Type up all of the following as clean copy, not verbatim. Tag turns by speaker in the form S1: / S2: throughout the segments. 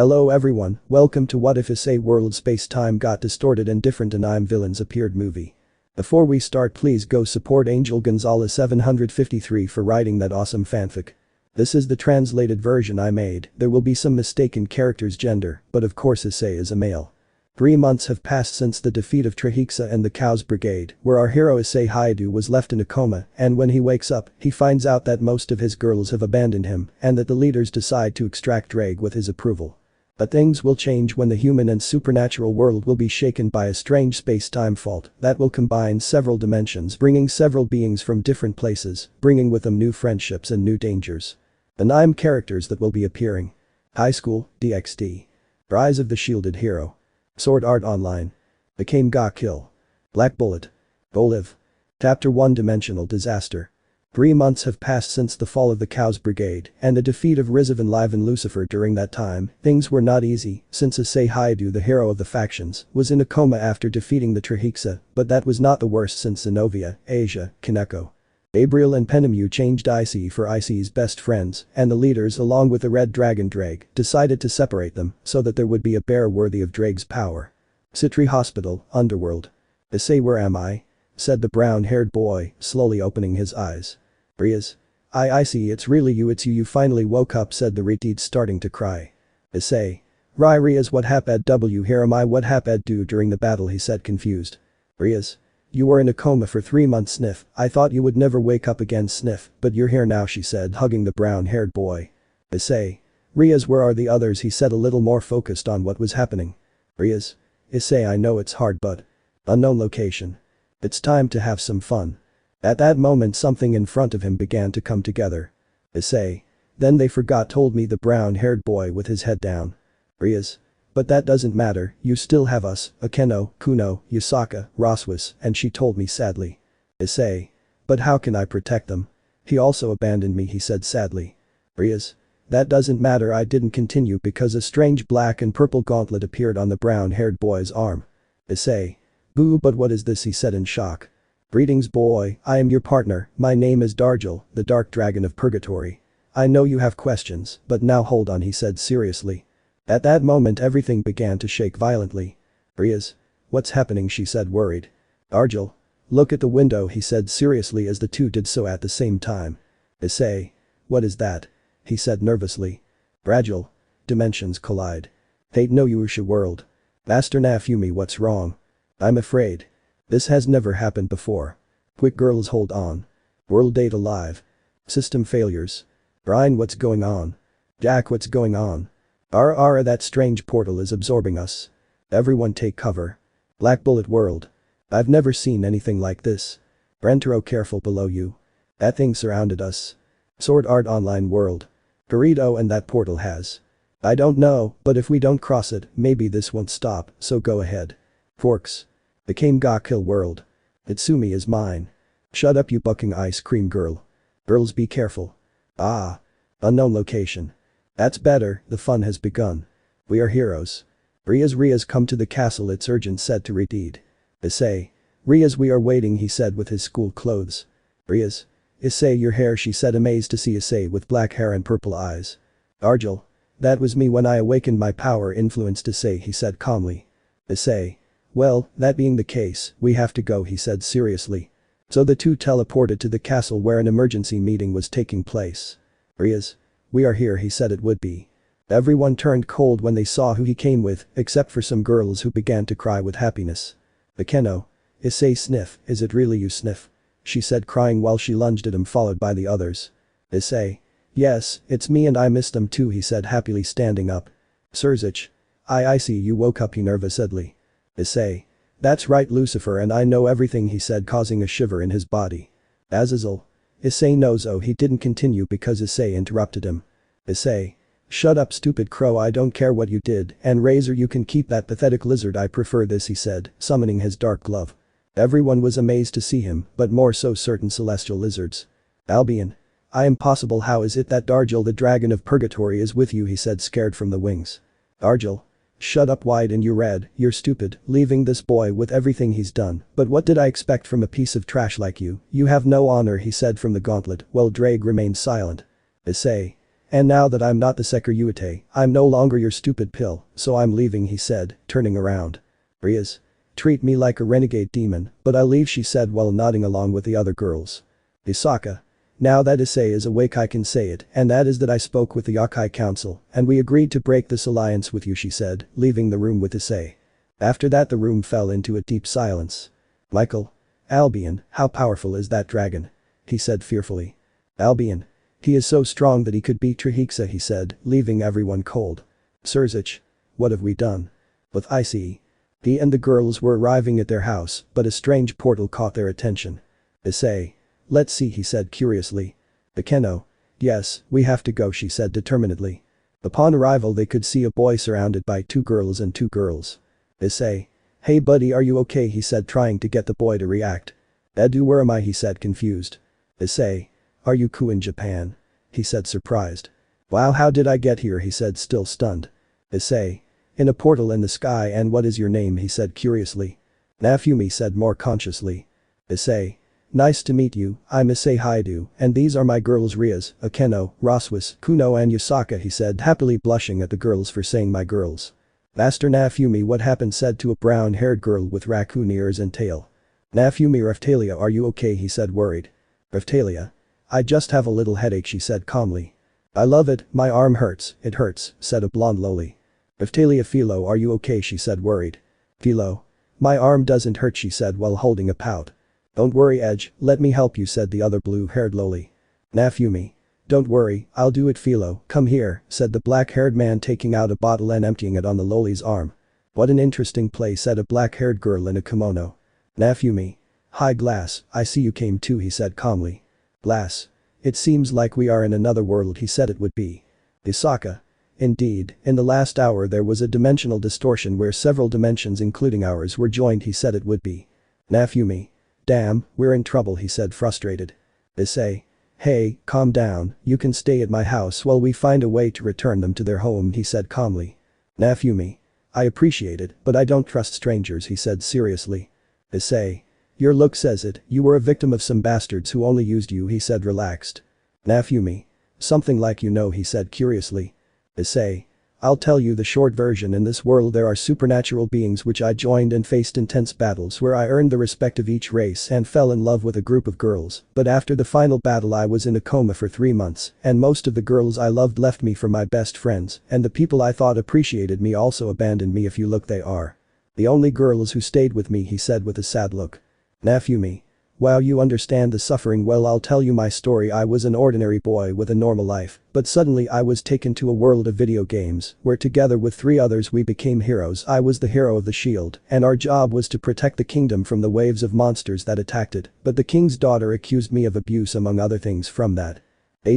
S1: Hello everyone, welcome to What If Issei World Space-Time Got Distorted and Different and I'm Villains Appeared movie. Before we start, please go support Angel Gonzalez 753 for writing that awesome fanfic. This is the translated version I made. There will be some mistaken character's gender, but of course Issei is a male. 3 months have passed since the defeat of Trihexa and the Kaos Brigade, where our hero Iseei Hyoudou was left in a coma, and when he wakes up, he finds out that most of his girls have abandoned him and that the leaders decide to extract Draigg with his approval. But things will change when the human and supernatural world will be shaken by a strange space-time fault that will combine several dimensions, bringing several beings from different places, bringing with them new friendships and new dangers. The 9 characters that will be appearing. Highschool DXD. Rise of the Shielded Hero. Sword Art Online. Akame Ga Kill. Black Bullet. Olive. Chapter 1 Dimensional Disaster. 3 months have passed since the fall of the Kaos Brigade and the defeat of Rizov and Live and Lucifer. During that time, things were not easy since Issei Hyoudou, the hero of the factions, was in a coma after defeating the Trihexa, but that was not the worst since Zenobia, Asia, Kaneko, Gabriel and Penemu changed Issei for Issei's best friends, and the leaders along with the Red Dragon Draigg decided to separate them so that there would be a bear worthy of Draigg's power. Citri Hospital, Underworld. Issei, where am I? Said the brown-haired boy, slowly opening his eyes. Riaz. I see, it's really you, it's you finally woke up, said the retard, starting to cry. Issei. Riaz, what happened? Here am I, what happened during the battle, he said confused. Riaz. You were in a coma for 3 months, sniff. I thought you would never wake up again, sniff, but you're here now, she said, hugging the brown-haired boy. Issei. Riaz, where are the others, he said, a little more focused on what was happening. Riaz. Issei, I know it's hard, but unknown location. It's time to have some fun. At that moment something in front of him began to come together. Issei. Then they told me, the brown-haired boy with his head down. Riaz. But that doesn't matter, you still have us, Akeno, Kuno, Yusaka, Roswas, and she told me sadly. Issei. But how can I protect them? He also abandoned me, he said sadly. Riaz. That doesn't matter, I didn't continue because a strange black and purple gauntlet appeared on the brown-haired boy's arm. Issei. Boo, but what is this, he said in shock. Greetings boy, I am your partner, my name is Draigg, the Dark Dragon of Purgatory. I know you have questions, but now hold on, he said seriously. At that moment everything began to shake violently. Riaz. What's happening, she said worried. Draigg. Look at the window, he said seriously as the two did so at the same time. Issei. What is that? He said nervously. Fragile. Dimensions collide. Tate no yuusha world. Master Nafumi, what's wrong? I'm afraid. This has never happened before. Quick girls, hold on. World date alive. System failures. Brian, what's going on? Jack, what's going on? That strange portal is absorbing us. Everyone take cover. Black Bullet world. I've never seen anything like this. Brentaro, careful below you. That thing surrounded us. Sword Art Online world. Burrito, and that portal has. I don't know, but if we don't cross it, maybe this won't stop, so go ahead. Forks. Akame Ga Kill world. Itsumi is mine. Shut up, you bucking ice cream girl. Girls, be careful. Unknown location. That's better, the fun has begun. We are heroes. Riaz, come to the castle, it's urgent, said to Redeed. Issei. Riaz, we are waiting, he said with his school clothes. Riaz. Issei, your hair, she said, amazed to see Issei with black hair and purple eyes. Draigg. That was me when I awakened my power influenced Issei, he said calmly. Issei. Well, that being the case, we have to go, he said seriously. So the two teleported to the castle where an emergency meeting was taking place. Riaz. We are here, he said it would be. Everyone turned cold when they saw who he came with, except for some girls who began to cry with happiness. Akeno. Issei, sniff, is it really you, sniff? She said crying while she lunged at him, followed by the others. Issei. Yes, it's me and I missed them too, he said happily, standing up. Surzich. I see, you woke up, he nervously. Issei. That's right, Lucifer, and I know everything, he said, causing a shiver in his body. Azazel. Issei knows. He didn't continue because Issei interrupted him. Issei. Shut up, stupid crow, I don't care what you did, and Razor, you can keep that pathetic lizard, I prefer this, he said, summoning his dark glove. Everyone was amazed to see him, but more so certain celestial lizards. Albion. I am possible, how is it that Draigg, the dragon of purgatory, is with you, he said, scared from the wings. Draigg. Shut up, wide and you red, you're stupid, leaving this boy with everything he's done, but what did I expect from a piece of trash like you have no honor, he said from the gauntlet, while Draigg remained silent. Issei. And now that I'm not the Sekiryuite, I'm no longer your stupid pill, so I'm leaving, he said, turning around. Rias. Treat me like a renegade demon, but I leave, she said while nodding along with the other girls. Isaka. Now that Issei is awake I can say it, and that is that I spoke with the Yokai Council, and we agreed to break this alliance with you, she said, leaving the room with Issei. After that the room fell into a deep silence. Michael. Albion, how powerful is that dragon? He said fearfully. Albion. He is so strong that he could beat Trihexa, he said, leaving everyone cold. Surzich. What have we done? With Issei. He and the girls were arriving at their house, but a strange portal caught their attention. Issei. Let's see, he said curiously. Akeno. Yes, we have to go, she said determinedly. Upon arrival they could see a boy surrounded by two girls and two girls. Issei. Hey buddy, are you okay, he said trying to get the boy to react. Edu, where am I, he said confused. Issei. Are you cool in Japan? He said surprised. Wow, how did I get here, he said still stunned. Issei. In a portal in the sky, and what is your name, he said curiously. Nafumi said more consciously. Issei. Nice to meet you, I'm Iseei Hyoudou, and these are my girls Rias, Akeno, Roswas, Kuno and Yusaka, he said happily blushing at the girls for saying my girls. Master Nafumi, what happened, said to a brown-haired girl with raccoon ears and tail. Nafumi. Raftalia, are you okay, he said worried. Raftalia. I just have a little headache, she said calmly. I love it, my arm hurts, it hurts, said a blonde loli. Raftalia. Philo, are you okay, she said worried. Philo. My arm doesn't hurt, she said while holding a pout. Don't worry Edge, let me help you, said the other blue-haired loli. Nafumi. Don't worry, I'll do it, Philo, come here, said the black-haired man taking out a bottle and emptying it on the loli's arm. What an interesting place, said a black-haired girl in a kimono. Nafumi. Hi Glass, I see you came too, he said calmly. Glass. It seems like we are in another world, he said it would be. Isaka. Indeed, in the last hour there was a dimensional distortion where several dimensions including ours were joined, he said it would be. Nafumi. Damn, we're in trouble, he said frustrated. Issei. Hey, calm down, you can stay at my house while we find a way to return them to their home, he said calmly. Nafumi. I appreciate it, but I don't trust strangers, he said seriously. Issei. Your look says it, you were a victim of some bastards who only used you, he said relaxed. Nafumi. Something like you know, he said curiously. Issei. I'll tell you the short version. In this world there are supernatural beings which I joined and faced intense battles where I earned the respect of each race and fell in love with a group of girls, but after the final battle I was in a coma for 3 months, and most of the girls I loved left me for my best friends, and the people I thought appreciated me also abandoned me. If you look, they are the only girls who stayed with me, he said with a sad look. Nafumi. Wow, you understand the suffering well. I'll tell you my story. I was an ordinary boy with a normal life, but suddenly I was taken to a world of video games, where together with 3 others we became heroes. I was the hero of the shield, and our job was to protect the kingdom from the waves of monsters that attacked it, but the king's daughter accused me of abuse among other things. From that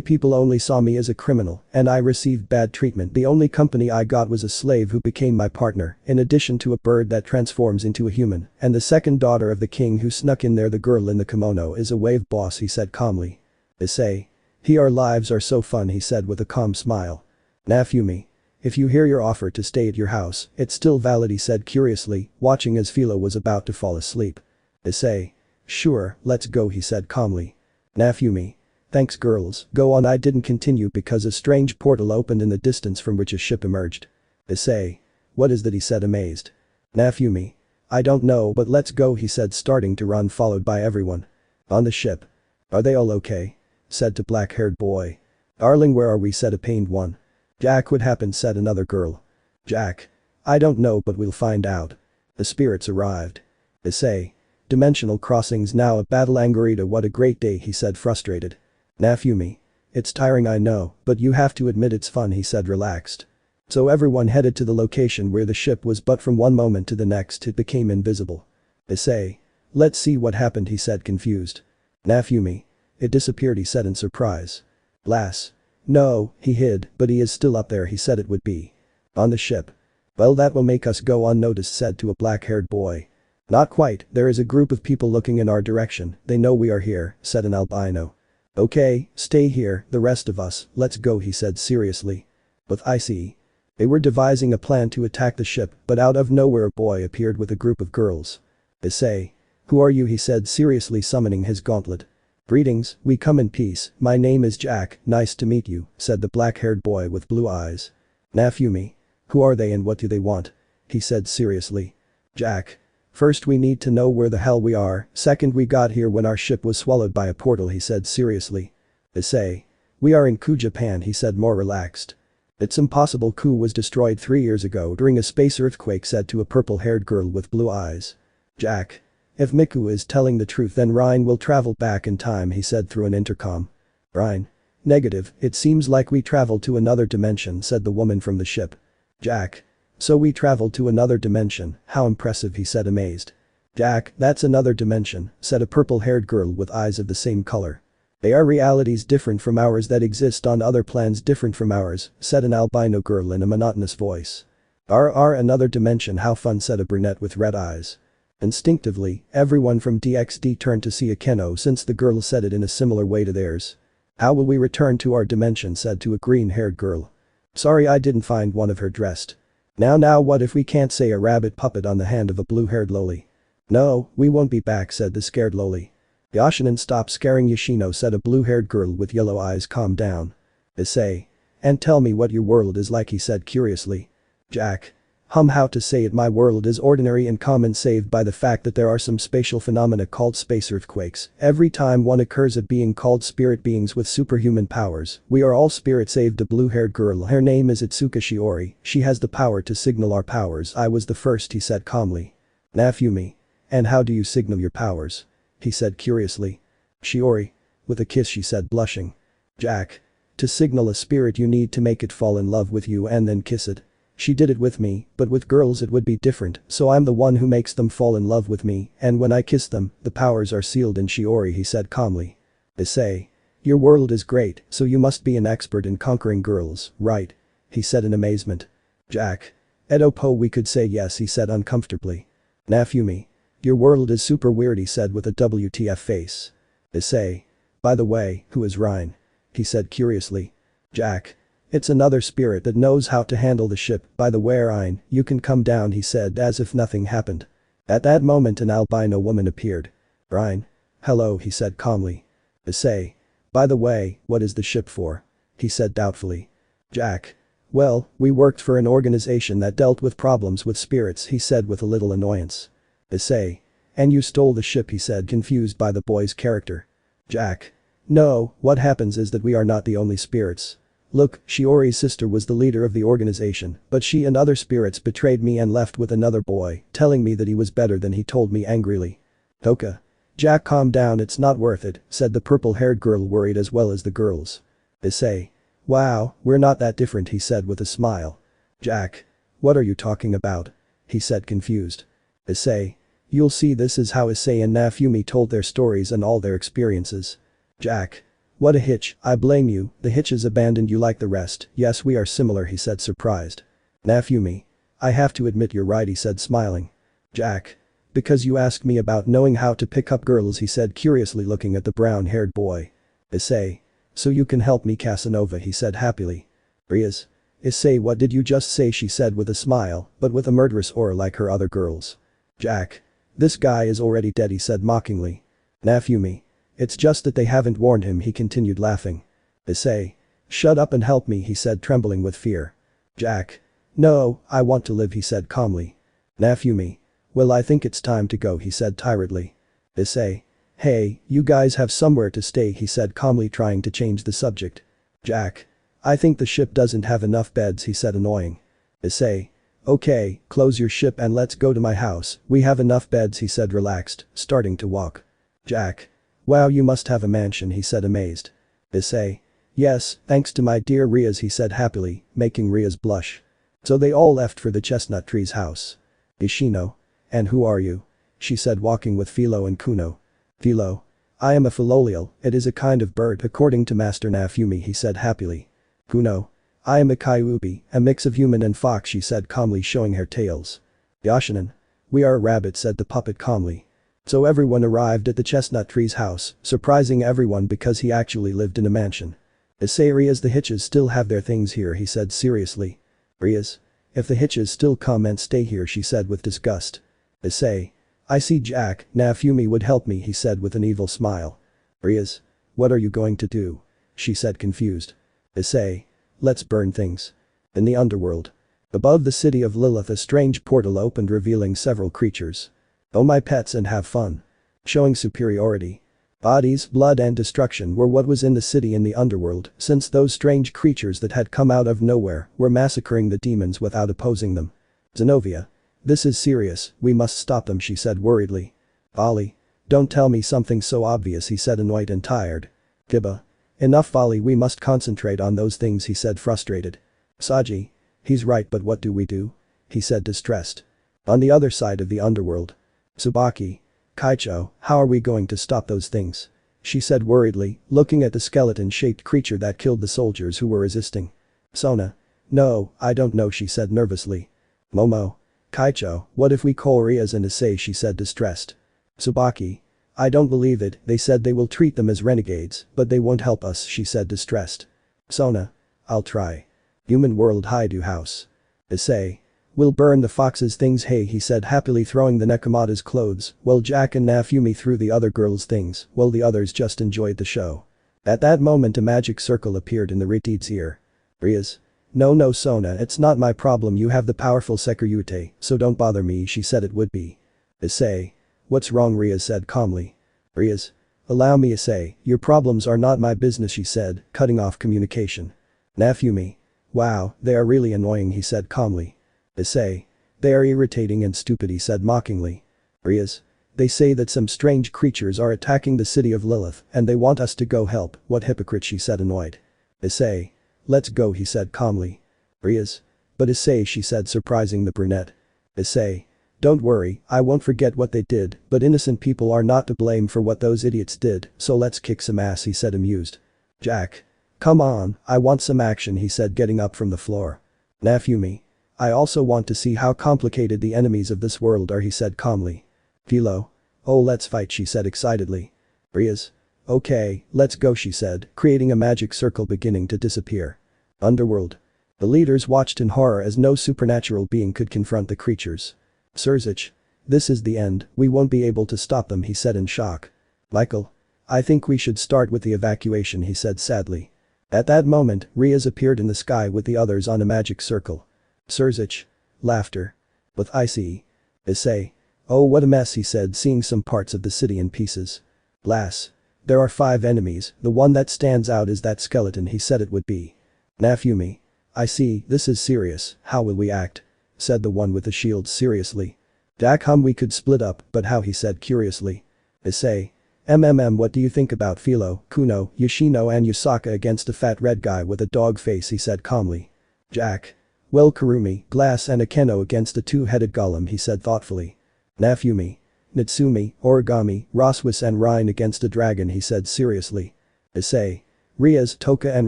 S1: people only saw me as a criminal, and I received bad treatment. The only company I got was a slave who became my partner, in addition to a bird that transforms into a human, and the second daughter of the king who snuck in there. The girl in the kimono is a wave boss, he said calmly. Issei. Our lives are so fun, he said with a calm smile. Nafumi. If you hear your offer to stay at your house, it's still valid, he said curiously, watching as Philo was about to fall asleep. Issei. Sure, let's go, he said calmly. Nafumi. Thanks girls, go on. I didn't continue because a strange portal opened in the distance from which a ship emerged. Issei. What is that, he said amazed. Nafumi. I don't know, but let's go, he said starting to run followed by everyone. On the ship. Are they all okay? Said to black-haired boy. Darling, where are we, said a pained one. Jack, what happened, said another girl. Jack. I don't know, but we'll find out. The spirits arrived. Issei. Dimensional crossings now a battle. Angarita, what a great day, he said frustrated. Nafumi. It's tiring, I know, but you have to admit it's fun, he said relaxed. So everyone headed to the location where the ship was, but from one moment to the next it became invisible. Issei. Let's see what happened, he said confused. Nafumi. It disappeared, he said in surprise. Glass. No, he hid, but he is still up there, he said it would be. On the ship. Well, that will make us go unnoticed, said to a black-haired boy. Not quite, there is a group of people looking in our direction, they know we are here, said an albino. Okay, stay here, the rest of us, let's go, he said seriously. With Issei. They were devising a plan to attack the ship, but out of nowhere a boy appeared with a group of girls. Issei. Who are you, he said seriously, summoning his gauntlet. Greetings, we come in peace, my name is Jack, nice to meet you, said the black-haired boy with blue eyes. Naofumi. Who are they and what do they want? He said seriously. Jack. First we need to know where the hell we are, second we got here when our ship was swallowed by a portal, he said seriously. Issei. We are in Ku, Japan, he said more relaxed. It's impossible, Ku was destroyed 3 years ago during a space earthquake, said to a purple-haired girl with blue eyes. Jack. If Miku is telling the truth then Ryan will travel back in time, he said through an intercom. Ryan. Negative, it seems like we traveled to another dimension, said the woman from the ship. Jack. So we traveled to another dimension, how impressive, he said amazed. Jack, that's another dimension, said a purple-haired girl with eyes of the same color. They are realities different from ours that exist on other planets different from ours, said an albino girl in a monotonous voice. Another dimension, how fun, said a brunette with red eyes. Instinctively, everyone from DXD turned to see Akeno since the girl said it in a similar way to theirs. How will we return to our dimension, said to a green-haired girl. Sorry I didn't find one of her dressed. Now what if we can't say a rabbit puppet on the hand of a blue-haired loli? No, we won't be back, said the scared loli. Yoshinin, stop scaring Yoshino, said a blue-haired girl with yellow eyes, calm down. Issei. And tell me what your world is like, he said curiously. Jack. How to say it, my world is ordinary and common save by the fact that there are some spatial phenomena called space earthquakes. Every time one occurs, a being called spirit beings with superhuman powers. We are all spirits save the blue-haired girl, her name is Itsuka Shiori, she has the power to signal our powers. I was the first, he said calmly. Naofumi. And how do you signal your powers? He said curiously. Shiori. With a kiss, she said blushing. Jack. To signal a spirit you need to make it fall in love with you and then kiss it. She did it with me, but with girls it would be different, so I'm the one who makes them fall in love with me, and when I kiss them, the powers are sealed in Shiori, he said calmly. Issei. Your world is great, so you must be an expert in conquering girls, right? He said in amazement. Jack. Edopo, we could say yes, he said uncomfortably. Naofumi. Your world is super weird, he said with a WTF face. Issei. By the way, who is Ryan? He said curiously. Jack. It's another spirit that knows how to handle the ship, by the way Ryan, you can come down, he said as if nothing happened. At that moment an albino woman appeared. Ryan. Hello, he said calmly. Issei. By the way, what is the ship for? He said doubtfully. Jack. Well, we worked for an organization that dealt with problems with spirits, he said with a little annoyance. Issei. And you stole the ship, he said confused by the boy's character. Jack. No, what happens is that we are not the only spirits. Look, Shiori's sister was the leader of the organization, but she and other spirits betrayed me and left with another boy, telling me that he was better than he told me angrily. Toka. Jack, calm down, it's not worth it, said the purple-haired girl worried as well as the girls. Issei. Wow, we're not that different, he said with a smile. Jack. What are you talking about? He said confused. Issei. You'll see, this is how Issei and Naofumi told their stories and all their experiences. Jack. What a hitch, I blame you, the hitch has abandoned you like the rest. Yes, we are similar, he said surprised. Naofumi. I have to admit you're right, he said smiling. Jack. Because you asked me about knowing how to pick up girls, he said curiously looking at the brown-haired boy. Issei. So you can help me, Casanova, he said happily. Rias. Issei, what did you just say, she said with a smile, but with a murderous aura like her other girls. Jack. This guy is already dead, he said mockingly. Naofumi. It's just that they haven't warned him, he continued laughing. Issei. Shut up and help me, he said trembling with fear. Jack. No, I want to live, he said calmly. Naofumi. Well, I think it's time to go, he said tiredly. Issei. Hey, you guys have somewhere to stay, he said calmly trying to change the subject. Jack. I think the ship doesn't have enough beds, he said annoying. Issei. Okay, close your ship and let's go to my house, we have enough beds, he said relaxed, starting to walk. Jack. Wow, you must have a mansion, he said amazed. Issei. Yes, thanks to my dear Rias, he said happily, making Rias blush. So they all left for the chestnut tree's house. Ishino. And who are you? She said walking with Philo and Kuno. Philo. I am a philolial, it is a kind of bird according to Master Naofumi, he said happily. Kuno. I am a Kyuubi, a mix of human and fox, she said calmly showing her tails. Yoshinin. We are a rabbit, said the puppet calmly. So everyone arrived at the chestnut tree's house, surprising everyone because he actually lived in a mansion. Issei, Rias, the Hitches still have their things here, he said seriously. Rias. If the Hitches still come and stay here, she said with disgust. Issei. I see Jack, Naofumi would help me, he said with an evil smile. Rias. What are you going to do? She said confused. Issei. Let's burn things. In the underworld. Above the city of Lilith a strange portal opened revealing several creatures. Oh my pets and have fun. Showing superiority. Bodies, blood and destruction were what was in the city in the underworld since those strange creatures that had come out of nowhere were massacring the demons without opposing them. Zenobia. This is serious, we must stop them she said worriedly. Volley. Don't tell me something so obvious he said annoyed and tired. Kiba. Enough Volley we must concentrate on those things he said frustrated. Saji. He's right but what do we do? He said distressed. On the other side of the underworld. Tsubaki. Kaicho, how are we going to stop those things? She said worriedly, looking at the skeleton-shaped creature that killed the soldiers who were resisting. Sona. No, I don't know she said nervously. Momo. Kaicho, what if we call Rias and Issei she said distressed. Tsubaki. I don't believe it, they said they will treat them as renegades, but they won't help us she said distressed. Sona. I'll try. Human World Hyoudou House. Issei. We'll burn the fox's things hey he said happily throwing the Nekomata's clothes while Jack and Naofumi threw the other girls' things while the others just enjoyed the show. At that moment a magic circle appeared in the Riti's ear. Rias. No Sona it's not my problem you have the powerful Sekiryute so don't bother me she said it would be. Issei. What's wrong Rias said calmly. Rias. Allow me Issei, your problems are not my business she said, cutting off communication. Naofumi. Wow, they are really annoying he said calmly. Issei. They are irritating and stupid he said mockingly. Rias. They say that some strange creatures are attacking the city of Lilith and they want us to go help, what hypocrite she said annoyed. Issei. Let's go he said calmly. Rias. But Issei she said surprising the brunette. Issei. Don't worry, I won't forget what they did, but innocent people are not to blame for what those idiots did, so let's kick some ass he said amused. Jack. Come on, I want some action he said getting up from the floor. Naofumi. I also want to see how complicated the enemies of this world are he said calmly. Philo. Oh let's fight she said excitedly. Rias. Okay, let's go she said, creating a magic circle beginning to disappear. Underworld. The leaders watched in horror as no supernatural being could confront the creatures. Surzich. This is the end, we won't be able to stop them he said in shock. Michael. I think we should start with the evacuation he said sadly. At that moment, Rias appeared in the sky with the others on a magic circle. Surzich. Laughter. With Issei. Issei. Oh what a mess he said seeing some parts of the city in pieces. Lass. There are 5 enemies, the one that stands out is that skeleton he said it would be. Naofumi. I see, this is serious, how will we act? Said the one with the shield seriously. Jack we could split up, but how he said curiously. Issei. What do you think about Philo, Kuno, Yoshino and Yusaka against a fat red guy with a dog face he said calmly. Jack. Well Kurumi, Glass and Akeno against a 2-headed golem he said thoughtfully. Naofumi. Natsumi, Origami, Roswis and Rhine against a dragon he said seriously. Issei. Rias, Toka and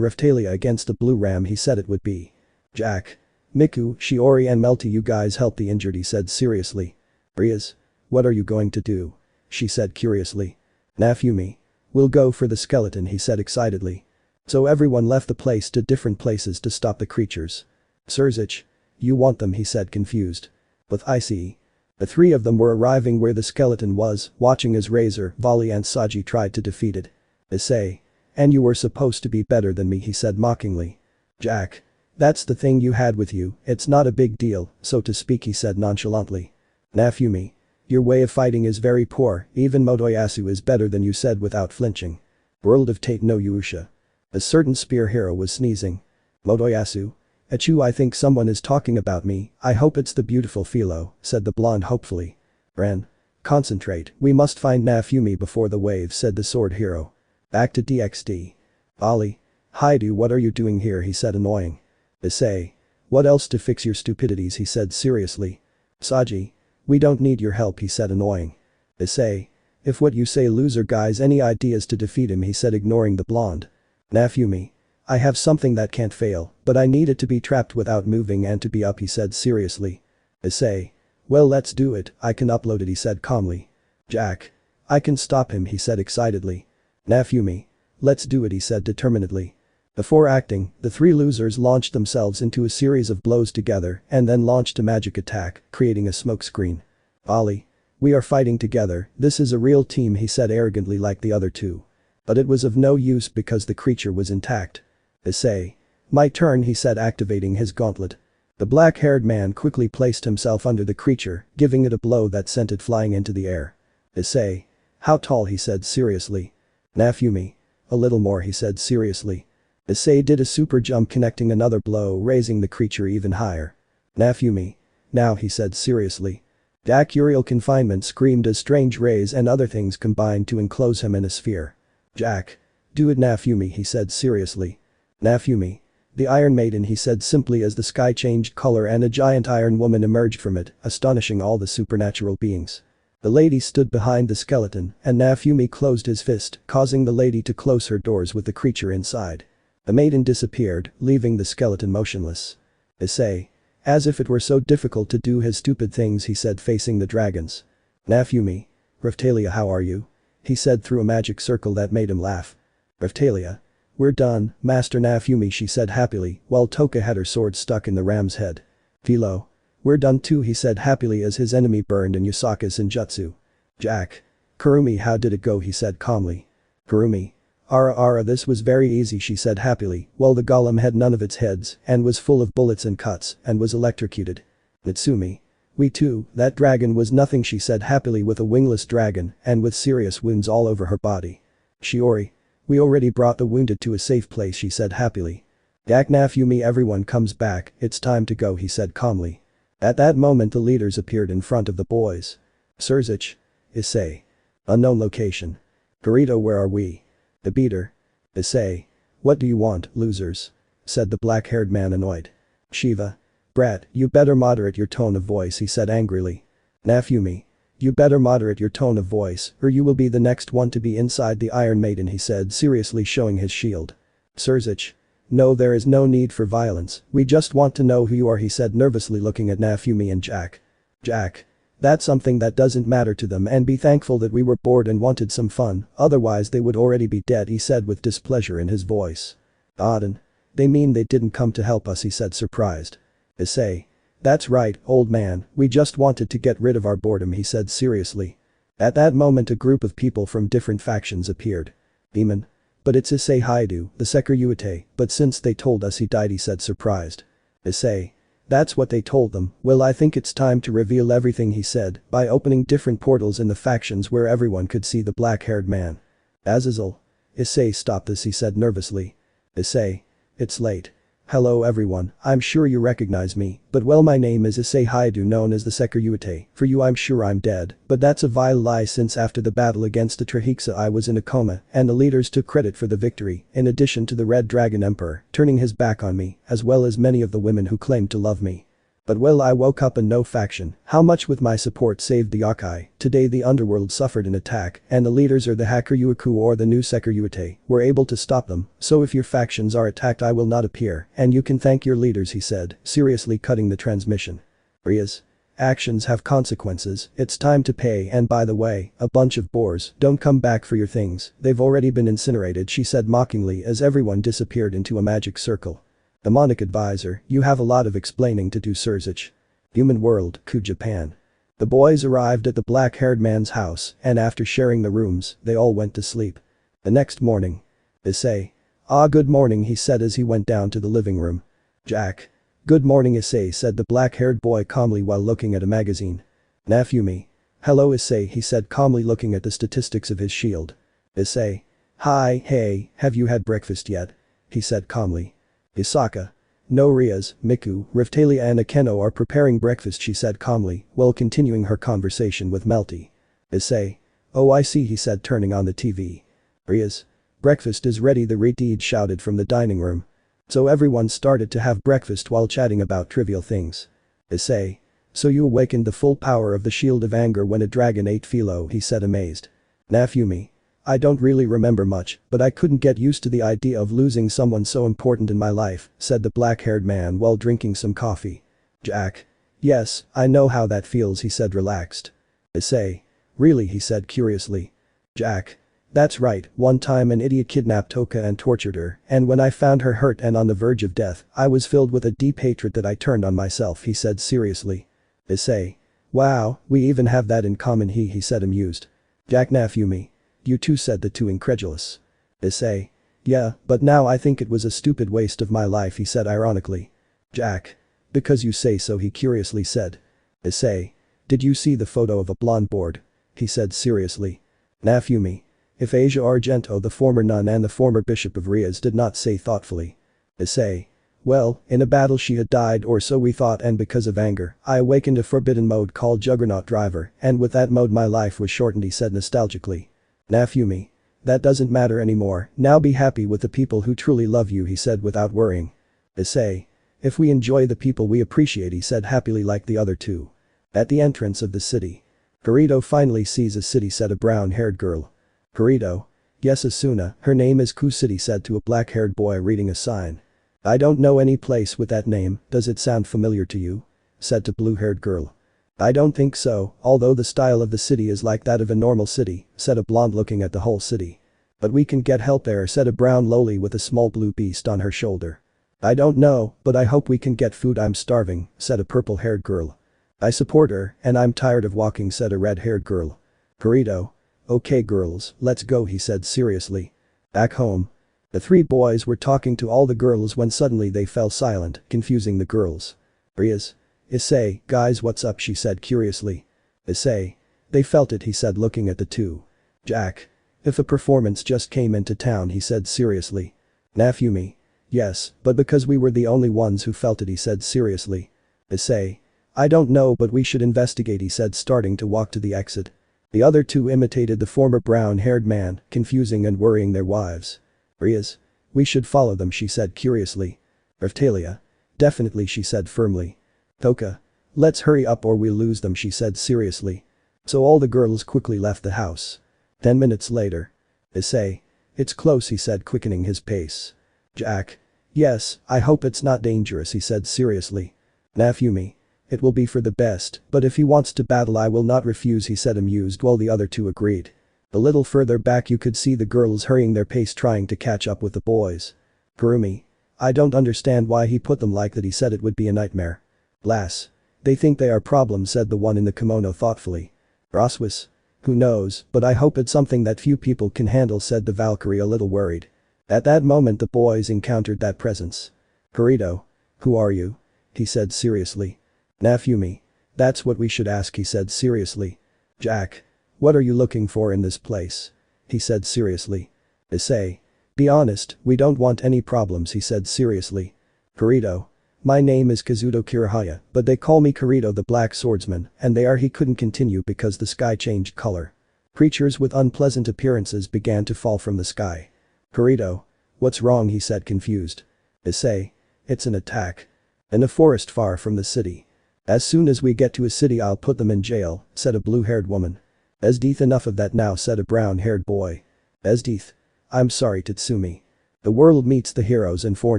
S1: Raphtalia against a blue ram he said it would be. Jack. Miku, Shiori and Melty you guys help the injured he said seriously. Rias. What are you going to do? She said curiously. Naofumi. We'll go for the skeleton he said excitedly. So everyone left the place to different places to stop the creatures. Surzich. You want them he said confused. With Issei. The 3 of them were arriving where the skeleton was, watching as Razor, Volley and Saji tried to defeat it. Issei. And you were supposed to be better than me he said mockingly. Jack. That's the thing you had with you, it's not a big deal, so to speak he said nonchalantly. Naofumi. Your way of fighting is very poor, even Motoyasu is better than you said without flinching. World of Tate no yuusha. A certain spear hero was sneezing. Motoyasu. Achoo I think someone is talking about me, I hope it's the beautiful Philo, said the blonde hopefully. Ren. Concentrate, we must find Naofumi before the wave said the sword hero. Back to DXD. Ollie. Hyoudou what are you doing here he said annoying. Issei. What else to fix your stupidities he said seriously. Saji. We don't need your help he said annoying. Issei. If what you say loser guys any ideas to defeat him he said ignoring the blonde. Naofumi. I have something that can't fail, but I need it to be trapped without moving and to be up he said seriously. Issei. Well let's do it, I can upload it he said calmly. Jack. I can stop him he said excitedly. Naofumi. Let's do it he said determinedly. Before acting, the 3 losers launched themselves into a series of blows together and then launched a magic attack, creating a smoke screen. Ollie. We are fighting together, this is a real team he said arrogantly like the other 2. But it was of no use because the creature was intact. Issei. My turn, he said, activating his gauntlet. The black-haired man quickly placed himself under the creature, giving it a blow that sent it flying into the air. Issei. How tall, he said seriously. Naofumi. A little more, he said seriously. Issei did a super jump, connecting another blow, raising the creature even higher. Naofumi. Now, he said seriously. The Acurial confinement screamed as strange rays and other things combined to enclose him in a sphere. Jack. Do it, Naofumi, he said seriously. Naofumi. The Iron Maiden, he said simply as the sky changed color and a giant iron woman emerged from it, astonishing all the supernatural beings. The lady stood behind the skeleton, and Naofumi closed his fist, causing the lady to close her doors with the creature inside. The maiden disappeared, leaving the skeleton motionless. Issei. As if it were so difficult to do his stupid things, he said, facing the dragons. Naofumi. Raphtalia, how are you? He said through a magic circle that made him laugh. Raphtalia. We're done, Master Naofumi, she said happily, while Toka had her sword stuck in the ram's head. Philo. We're done too, he said happily as his enemy burned in Yusaka's ninjutsu. Jack. Kurumi, how did it go, he said calmly. Kurumi. Ara, this was very easy, she said happily, while the golem had none of its heads and was full of bullets and cuts and was electrocuted. Natsumi. We too, that dragon was nothing, she said happily, with a wingless dragon and with serious wounds all over her body. Shiori. We already brought the wounded to a safe place, she said happily. Dak Naofumi, everyone comes back, it's time to go, he said calmly. At that moment the leaders appeared in front of the boys. Surzich. Issei. Unknown location. Garito, where are we? The beater. Issei. What do you want, losers? Said the black-haired man, annoyed. Shiva. Brat, you better moderate your tone of voice, he said angrily. Naofumi. You better moderate your tone of voice, or you will be the next one to be inside the Iron Maiden, he said seriously, showing his shield. Surzich. No, there is no need for violence, we just want to know who you are, he said nervously, looking at Naofumi and Jack. Jack. That's something that doesn't matter to them, and be thankful that we were bored and wanted some fun, otherwise they would already be dead, he said with displeasure in his voice. Auden. They mean they didn't come to help us, he said surprised. Issei. That's right, old man, we just wanted to get rid of our boredom, he said seriously. At that moment a group of people from different factions appeared. Demon. But it's Iseei Hyoudou, the Sekiryu, but since they told us he died, he said surprised. Issei. That's what they told them, well I think it's time to reveal everything, he said, by opening different portals in the factions where everyone could see the black-haired man. Azazel. Issei, stop this, he said nervously. Issei. It's late. Hello everyone, I'm sure you recognize me, but well my name is Iseei Hyoudou, known as the Sekiryu. For you I'm sure I'm dead, but that's a vile lie, since after the battle against the Trihexa I was in a coma and the leaders took credit for the victory, in addition to the Red Dragon Emperor turning his back on me, as well as many of the women who claimed to love me. But well I woke up and no faction, how much with my support saved the Yokai, today the underworld suffered an attack and the leaders or the Hakuryuku or the new Sekiryu were able to stop them, so if your factions are attacked I will not appear and you can thank your leaders, he said, seriously cutting the transmission. Rias. Actions have consequences, it's time to pay, and by the way, a bunch of bores, don't come back for your things, they've already been incinerated, she said mockingly as everyone disappeared into a magic circle. Demonic advisor, you have a lot of explaining to do, Surzich. Human world, Ku Japan. The boys arrived at the black-haired man's house and after sharing the rooms, they all went to sleep. The next morning. Issei. Good morning, he said as he went down to the living room. Jack. Good morning, Issei, said the black-haired boy calmly while looking at a magazine. Naofumi. Hello, Issei, he said calmly looking at the statistics of his shield. Issei. Hi, hey, have you had breakfast yet? He said calmly. Isaka. No, Rias, Miku, Raphtalia and Akeno are preparing breakfast, she said calmly, while continuing her conversation with Melty. Issei. Oh I see, he said turning on the TV. Rias. Breakfast is ready, the Redeed shouted from the dining room. So everyone started to have breakfast while chatting about trivial things. Issei. So you awakened the full power of the Shield of Anger when a dragon ate Philo, he said amazed. Naofumi. I don't really remember much, but I couldn't get used to the idea of losing someone so important in my life, said the black-haired man while drinking some coffee. Jack. Yes, I know how that feels, he said relaxed. Issei. Really, he said curiously. Jack. That's right, one time an idiot kidnapped Toka and tortured her, and when I found her hurt and on the verge of death, I was filled with a deep hatred that I turned on myself, he said seriously. Issei. Wow, we even have that in common, he said amused. Jack. Naofumi. You too, said the two incredulous. Issei. Yeah, but now I think it was a stupid waste of my life, he said ironically. Jack. Because you say so, he curiously said. Issei. Did you see the photo of a blonde board? He said seriously. Nafumi. If Asia Argento, the former nun and the former bishop of Rias, did not say thoughtfully. Issei. Well, in a battle she had died, or so we thought, and because of anger, I awakened a forbidden mode called Juggernaut Driver, and with that mode my life was shortened, he said nostalgically. Nafumi. That doesn't matter anymore, now be happy with the people who truly love you, he said without worrying. Issei. If we enjoy the people we appreciate, he said happily like the other two. At the entrance of the city. Kirito finally sees a city, said a brown-haired girl. Kirito. Yes, Asuna, her name is Kusity, said to a black-haired boy reading a sign. I don't know any place with that name, does it sound familiar to you? Said to blue-haired girl. I don't think so, although the style of the city is like that of a normal city, said a blonde looking at the whole city. But we can get help there, said a brown loli with a small blue beast on her shoulder. I don't know, but I hope we can get food, I'm starving, said a purple-haired girl. I support her, and I'm tired of walking, said a red-haired girl. Kirito. Okay girls, let's go, he said seriously. Back home. The three boys were talking to all the girls when suddenly they fell silent, confusing the girls. Rias. Issei, guys, what's up, she said curiously. Issei. They felt it, he said looking at the two. Jack. If a performance just came into town, he said seriously. Nafumi. Yes, but because we were the only ones who felt it, he said seriously. Issei. I don't know, but we should investigate, he said starting to walk to the exit. The other two imitated the former brown-haired man, confusing and worrying their wives. Rias. We should follow them, she said curiously. Raftalia. Definitely, she said firmly. Thoka. Let's hurry up or we'll lose them, she said seriously. So all the girls quickly left the house. 10 minutes later. Issei. It's close, he said quickening his pace. Jack. Yes, I hope it's not dangerous, he said seriously. Nafumi. It will be for the best, but if he wants to battle I will not refuse, he said amused while the other two agreed. A little further back you could see the girls hurrying their pace trying to catch up with the boys. Kurumi. I don't understand why he put them like that, he said it would be a nightmare. Lass. They think they are problems, said the one in the kimono thoughtfully. Roswis. Who knows, but I hope it's something that few people can handle, said the Valkyrie a little worried. At that moment the boys encountered that presence. Kirito. Who are you? He said seriously. Nafumi. That's what we should ask, he said seriously. Jack. What are you looking for in this place? He said seriously. Issei. Be honest, we don't want any problems, he said seriously. Kirito. My name is Kazuto Kirihaya, but they call me Kirito the Black Swordsman, and he couldn't continue because the sky changed color. Creatures with unpleasant appearances began to fall from the sky. Kirito. What's wrong, he said confused. Issei. It's an attack. In a forest far from the city. As soon as we get to a city I'll put them in jail, said a blue-haired woman. Esdeeth. Enough of that now, said a brown-haired boy. Esdeeth. I'm sorry, Tatsumi. The world meets the heroes and 4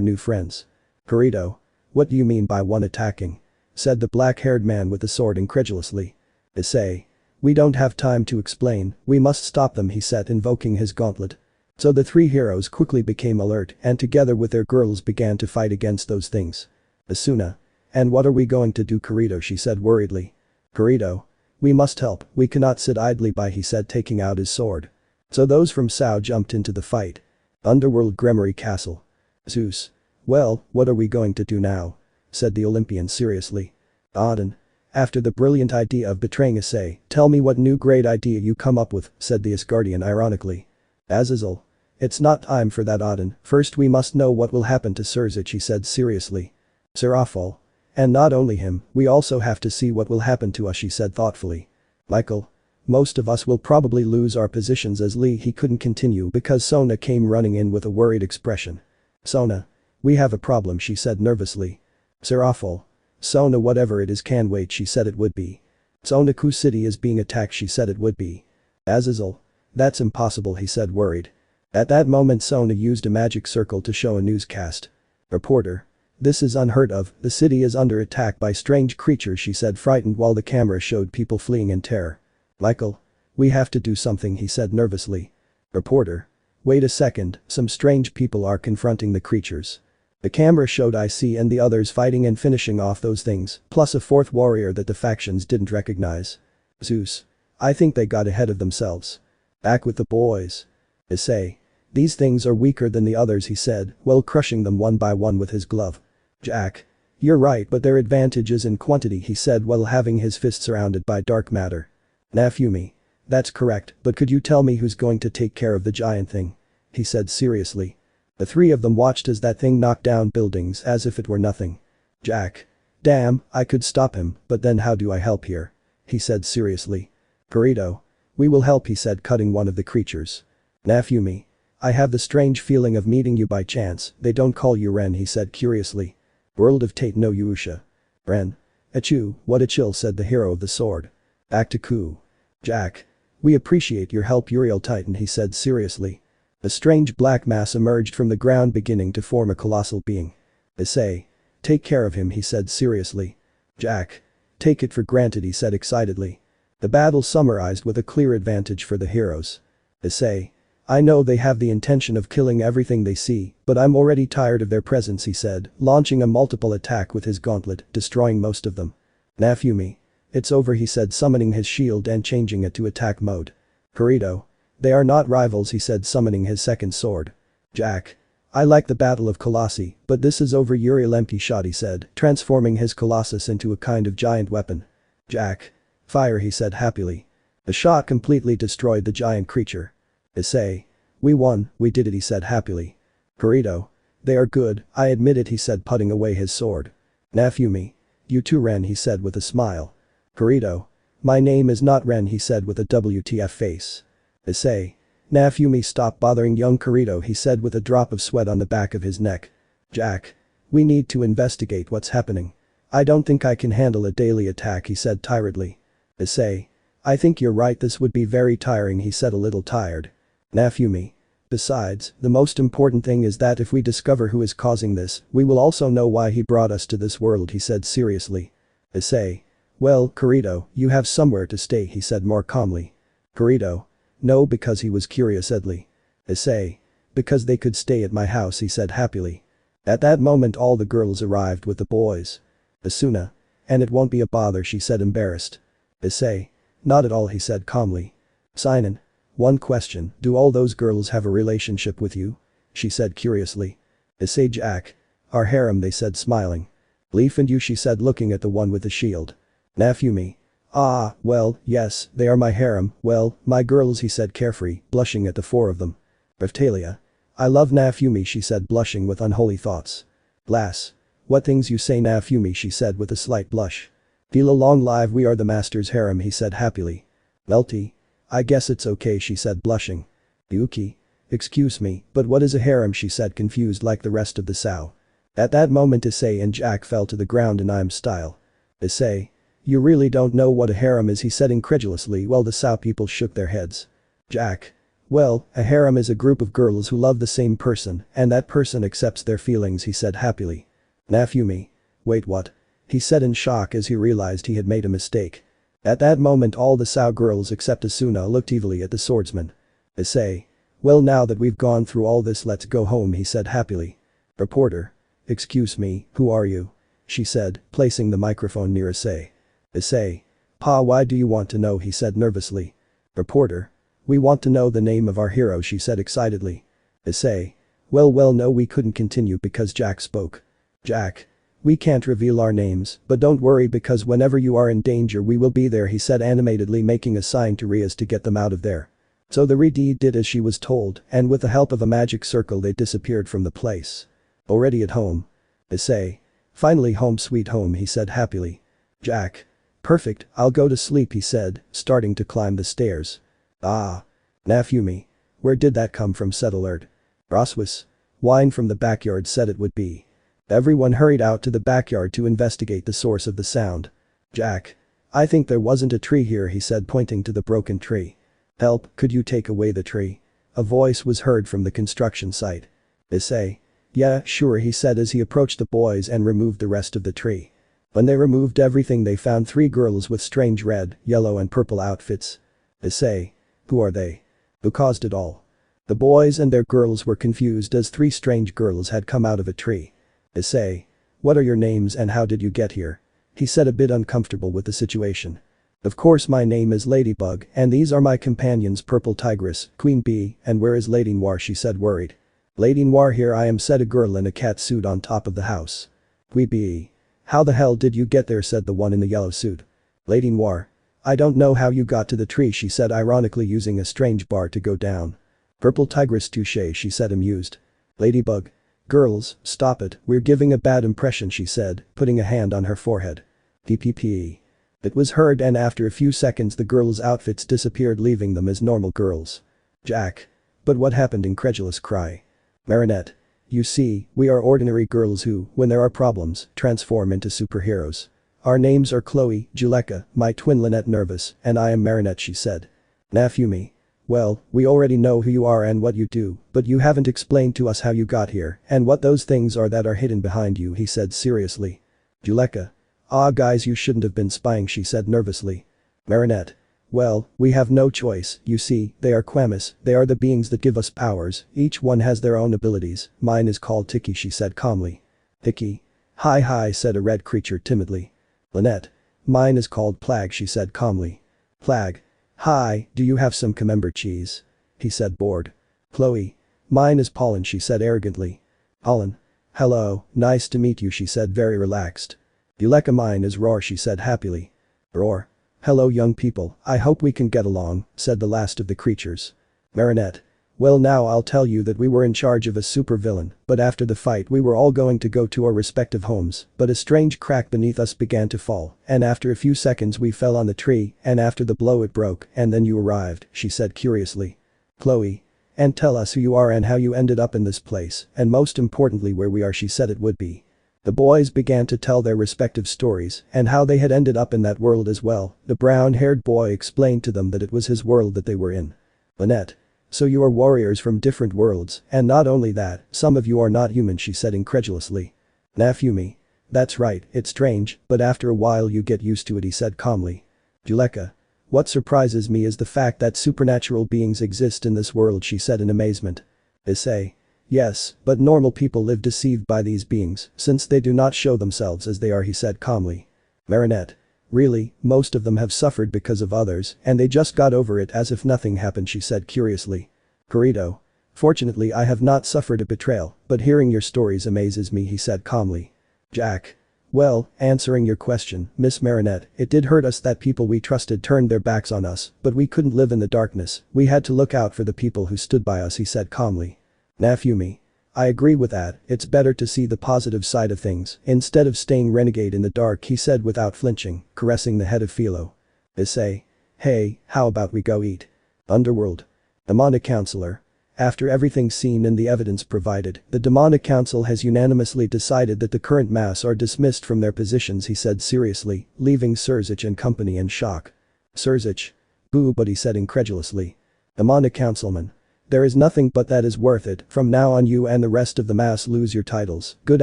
S1: new friends. Kirito. What do you mean by one attacking? Said the black-haired man with the sword incredulously. Issei. We don't have time to explain, we must stop them, he said invoking his gauntlet. So the 3 heroes quickly became alert and together with their girls began to fight against those things. Asuna. And what are we going to do, Kirito, she said worriedly. Kirito. We must help, we cannot sit idly by, he said taking out his sword. So those from Sao jumped into the fight. Underworld Gremory Castle. Zeus. Well, what are we going to do now? Said the Olympian seriously. Auden. After the brilliant idea of betraying Issei, tell me what new great idea you come up with, said the Asgardian ironically. Azazel. It's not time for that, Auden, first we must know what will happen to Surzic, he said seriously. Serafal. And not only him, we also have to see what will happen to us, she said thoughtfully. Michael. Most of us will probably lose our positions as Lee, he couldn't continue because Sona came running in with a worried expression. Sona. We have a problem, she said nervously. Serafal. Sona, whatever it is can wait, she said it would be. Sonaku City is being attacked, she said it would be. Azazel. That's impossible, he said worried. At that moment Sona used a magic circle to show a newscast. Reporter. This is unheard of, the city is under attack by strange creatures, she said frightened while the camera showed people fleeing in terror. Michael. We have to do something, he said nervously. Reporter. Wait a second, some strange people are confronting the creatures. The camera showed Issei and the others fighting and finishing off those things, plus a 4th warrior that the factions didn't recognize. Zeus. I think they got ahead of themselves. Back with the boys. Issei. These things are weaker than the others, he said, while crushing them one by one with his glove. Jack. You're right, but their advantage is in quantity, he said while having his fist surrounded by dark matter. Naofumi. That's correct, but could you tell me who's going to take care of the giant thing? He said seriously. The three of them watched as that thing knocked down buildings as if it were nothing. Jack. Damn, I could stop him, but then how do I help here? He said seriously. Burrito. We will help, he said, cutting one of the creatures. Naofumi. I have the strange feeling of meeting you by chance. They don't call you Ren, he said curiously. World of Tate no yuusha. Ren. Achoo, what a chill, said the hero of the sword. Aktaku. Jack. We appreciate your help, Uriel Titan, he said seriously. A strange black mass emerged from the ground beginning to form a colossal being. Issei. Take care of him, he said seriously. Jack. Take it for granted, he said excitedly. The battle summarized with a clear advantage for the heroes. Issei. I know they have the intention of killing everything they see, but I'm already tired of their presence, he said, launching a multiple attack with his gauntlet, destroying most of them. Naofumi. It's over, he said, summoning his shield and changing it to attack mode. Burrito. They are not rivals, he said, summoning his second sword. Jack. I like the Battle of Colossi, but this is over. Uriel empty shot, he said, transforming his colossus into a kind of giant weapon. Jack. Fire, he said happily. The shot completely destroyed the giant creature. Issei. We won, we did it, he said happily. Burrito. They are good, I admit it, he said, putting away his sword. Naofumi. You too, Ren, he said with a smile. Burrito. My name is not Ren, he said with a WTF face. Issei. Naofumi, stop bothering young Burrito, he said with a drop of sweat on the back of his neck. Jack. We need to investigate what's happening. I don't think I can handle a daily attack, he said tiredly. Issei. I think you're right, this would be very tiring, he said a little tired. Naofumi. Besides, the most important thing is that if we discover who is causing this, we will also know why he brought us to this world, he said seriously. Issei. Well, Burrito, you have somewhere to stay, he said more calmly. Burrito. No, because he was curious Edly. Issei. Because they could stay at my house, he said happily. At that moment all the girls arrived with the boys. Asuna. And it won't be a bother, she said embarrassed. Issei. Not at all, he said calmly. Seinen. One question, do all those girls have a relationship with you? She said curiously. Issei. Jack. Our harem, they said smiling. Leaf and you, she said looking at the one with the shield. Naofumi. Ah, well, yes, they are my harem, well, my girls, he said carefree, blushing at the four of them. Beftalia. I love Naofumi, she said blushing with unholy thoughts. Glass. What things you say, Naofumi, she said with a slight blush. Feel long live, we are the master's harem, he said happily. Melty. I guess it's okay, she said blushing. Yuki. Excuse me, but what is a harem, she said confused like the rest of the Sao. At that moment Issei and Jack fell to the ground in I'm style. Issei. You really don't know what a harem is, he said incredulously while the Sao people shook their heads. Jack. Well, a harem is a group of girls who love the same person and that person accepts their feelings, he said happily. Naofumi. Wait, what? He said in shock as he realized he had made a mistake. At that moment all the Sao girls except Asuna looked evilly at the swordsman. Issei. Well, now that we've gone through all this, let's go home, he said happily. Reporter. Excuse me, who are you? She said, placing the microphone near Issei. Issei. Pa, why do you want to know, he said nervously. Reporter. We want to know the name of our hero, she said excitedly. Issei. Well, no, we couldn't continue because Jack spoke. Jack. We can't reveal our names, but don't worry because whenever you are in danger we will be there, he said animatedly making a sign to Rias to get them out of there. So the Redi did as she was told and with the help of a magic circle they disappeared from the place. Already at home. Issei. Finally home sweet home, he said happily. Jack. Perfect, I'll go to sleep, he said, starting to climb the stairs. Ah. Naofumi. Where did that come from, said Alert. Roswis. Wine from the backyard said it would be. Everyone hurried out to the backyard to investigate the source of the sound. Jack. I think there wasn't a tree here, he said pointing to the broken tree. Help, could you take away the tree? A voice was heard from the construction site. Issei. Yeah, sure, he said as he approached the boys and removed the rest of the tree. When they removed everything they found 3 girls with strange red, yellow and purple outfits. Issei. Who are they? Who caused it all? The boys and their girls were confused as 3 strange girls had come out of a tree. Issei. What are your names and how did you get here? He said a bit uncomfortable with the situation. Of course my name is Ladybug and these are my companions Purple Tigress, Queen Bee, and where is Lady Noir she said worried. Lady Noir here I am said a girl in a cat suit on top of the house. Queen Bee. How the hell did you get there said the one in the yellow suit. Lady Noir. I don't know how you got to the tree she said ironically using a strange bar to go down. Purple Tigress touche she said amused. Ladybug. Girls, stop it, we're giving a bad impression she said, putting a hand on her forehead. PPP. It was heard and after a few seconds the girls' outfits disappeared leaving them as normal girls. Jack. But what happened incredulous cry. Marinette. You see, we are ordinary girls who, when there are problems, transform into superheroes. Our names are Chloe, Juleka, my twin Lynette nervous, and I am Marinette she said. Nafumi. Well, we already know who you are and what you do, but you haven't explained to us how you got here and what those things are that are hidden behind you he said seriously. Juleka. Ah guys you shouldn't have been spying she said nervously. Marinette. Well, we have no choice, you see, they are Quamis, they are the beings that give us powers, each one has their own abilities, mine is called Tiki she said calmly. Tiki. Hi said a red creature timidly. Lynette. Mine is called Plague she said calmly. Plague. Hi, do you have some camembert cheese? He said bored. Chloe. Mine is Pollen she said arrogantly. Pollen. Hello, nice to meet you she said very relaxed. Juleka mine is Roar she said happily. Roar. Hello young people, I hope we can get along, said the last of the creatures. Marinette. Well now I'll tell you that we were in charge of a supervillain, but after the fight we were all going to go to our respective homes, but a strange crack beneath us began to fall, and after a few seconds we fell on the tree, and after the blow it broke, and then you arrived, she said curiously. Chloe. And tell us who you are and how you ended up in this place, and most importantly where we are she said it would be. The boys began to tell their respective stories and how they had ended up in that world as well. The brown-haired boy explained to them that it was his world that they were in. Lynette. So you are warriors from different worlds, and not only that, some of you are not human she said incredulously. Nafumi. That's right, it's strange, but after a while you get used to it he said calmly. Juleka. What surprises me is the fact that supernatural beings exist in this world she said in amazement. Issei. Yes, but normal people live deceived by these beings, since they do not show themselves as they are he said calmly. Marinette. Really, most of them have suffered because of others, and they just got over it as if nothing happened she said curiously. Corrido. Fortunately I have not suffered a betrayal, but hearing your stories amazes me he said calmly. Jack. Well, answering your question, Miss Marinette, it did hurt us that people we trusted turned their backs on us, but we couldn't live in the darkness, we had to look out for the people who stood by us he said calmly. Nafumi. I agree with that, it's better to see the positive side of things, instead of staying renegade in the dark he said without flinching, caressing the head of Philo. Issei. Hey, how about we go eat? Underworld. Demonic Counselor. After everything seen and the evidence provided, the Demonic Council has unanimously decided that the current mass are dismissed from their positions he said seriously, leaving Surzich and company in shock. Surzich. Boo but he said incredulously. Demonic Councilman. There is nothing but that is worth it, from now on you and the rest of the mass lose your titles. Good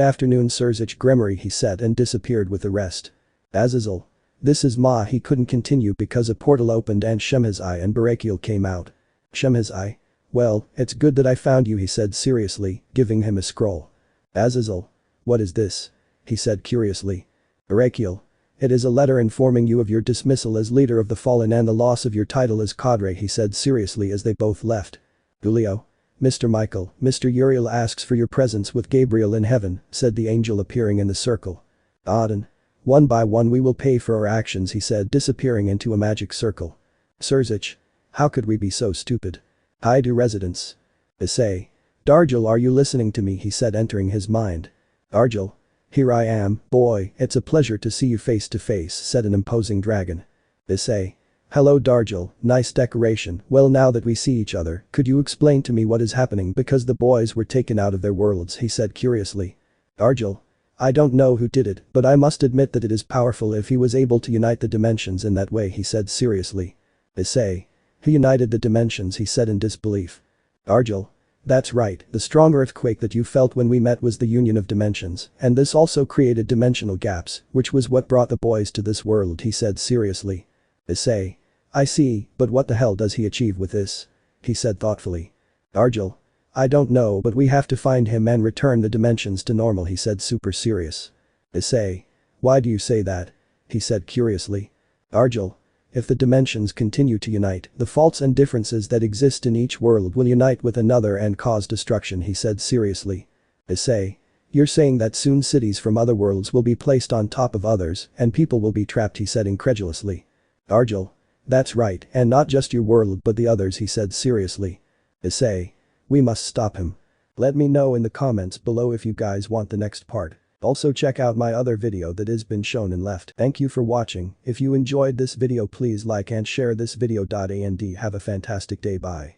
S1: afternoon Surzich Gremory he said and disappeared with the rest. Azazel. This is Ma he couldn't continue because a portal opened and Shemhazai and Barakiel came out. Shemhazai. Well, it's good that I found you he said seriously, giving him a scroll. Azazel. What is this? He said curiously. Barakiel. It is a letter informing you of your dismissal as leader of the Fallen and the loss of your title as cadre he said seriously as they both left. Julio. Mr. Michael, Mr. Uriel asks for your presence with Gabriel in heaven, said the angel appearing in the circle. Auden. One by one we will pay for our actions he said disappearing into a magic circle. Surzich. How could we be so stupid? Hide your residence. Issei. Dargel are you listening to me he said entering his mind. Dargel. Here I am, boy, it's a pleasure to see you face to face said an imposing dragon. Issei. Hello Dargel, nice decoration, well now that we see each other, could you explain to me what is happening because the boys were taken out of their worlds he said curiously. Dargel. I don't know who did it, but I must admit that it is powerful if he was able to unite the dimensions in that way he said seriously. Issei. He united the dimensions he said in disbelief. Dargel. That's right, the strong earthquake that you felt when we met was the union of dimensions, and this also created dimensional gaps, which was what brought the boys to this world he said seriously. Issei. I see, but what the hell does he achieve with this? He said thoughtfully. Dargel. I don't know but we have to find him and return the dimensions to normal he said super serious. Issei. Why do you say that? He said curiously. Dargel. If the dimensions continue to unite, the faults and differences that exist in each world will unite with another and cause destruction, he said seriously. Issei. You're saying that soon cities from other worlds will be placed on top of others and people will be trapped, he said incredulously. Argel. That's right, and not just your world but the others, he said seriously. Issei. We must stop him. Let me know in the comments below if you guys want the next part. Also check out my other video that has been shown and left. Thank you for watching. If you enjoyed this video please like and share this video. And have a fantastic day. Bye.